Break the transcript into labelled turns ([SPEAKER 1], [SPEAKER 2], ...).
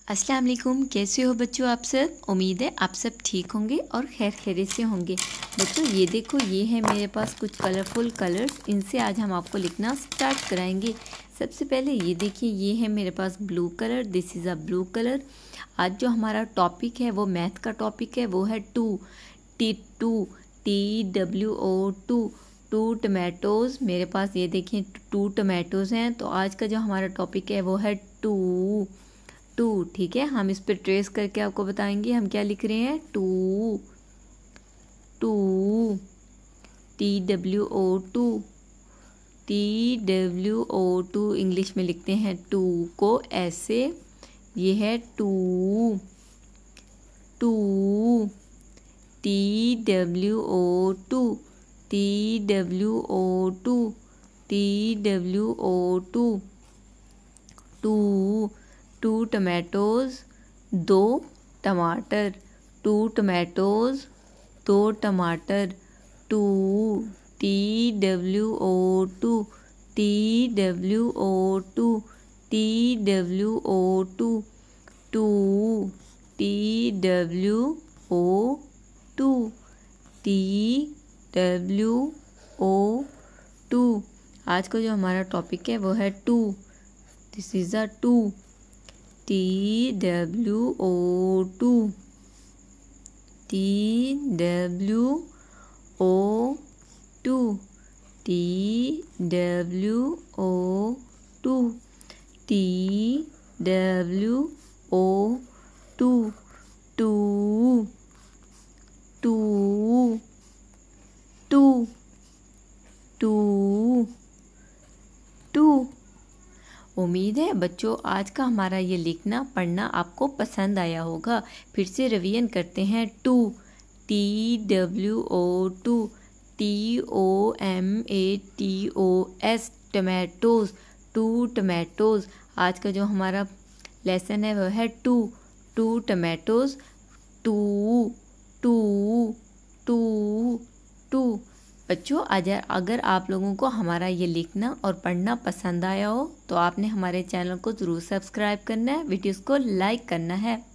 [SPEAKER 1] अस्सलाम वालेकुम। कैसे हो बच्चों आप सब? उम्मीद है आप सब ठीक होंगे और खैर खैरियत से होंगे। बच्चों ये देखो, ये है मेरे पास कुछ कलरफुल कलर्स। इनसे आज हम आपको लिखना स्टार्ट कराएंगे। सबसे पहले ये देखिए, ये है मेरे पास blue colour. This is a blue colour. आज जो हमारा टॉपिक है वो मैथ का टॉपिक है, वो है टू टू टमाटोज़। मेरे पास ये देखिए 2 टमाटोज़ हैं। तो आज का जो हमारा टॉपिक है वो है टू। ठीक है, हम इस पे ट्रेस करके आपको बताएंगे हम क्या लिख रहे हैं। टू TWO2 इंग्लिश में लिखते हैं टू को ऐसे। ये है टू TWO2 2 टमाटोज़ 2 टमाटर। 2 टमाटोज़ 2 टमाटर। To TWO2 TWO2 to TWO2 आज का जो हमारा टॉपिक है वो है two. This is a two. TWO2 two. उम्मीद है बच्चों आज का हमारा ये लिखना पढ़ना आपको पसंद आया होगा। फिर से रिवीजन करते हैं। Two TWO2 TOMATOS tomatoes. 2 tomatoes. आज का जो हमारा लेसन है वह है टू टमाटोज़। टू बच्चों अगर आप लोगों को हमारा ये लिखना और पढ़ना पसंद आया हो तो आपने हमारे चैनल को ज़रूर सब्सक्राइब करना है, वीडियोस को लाइक करना है।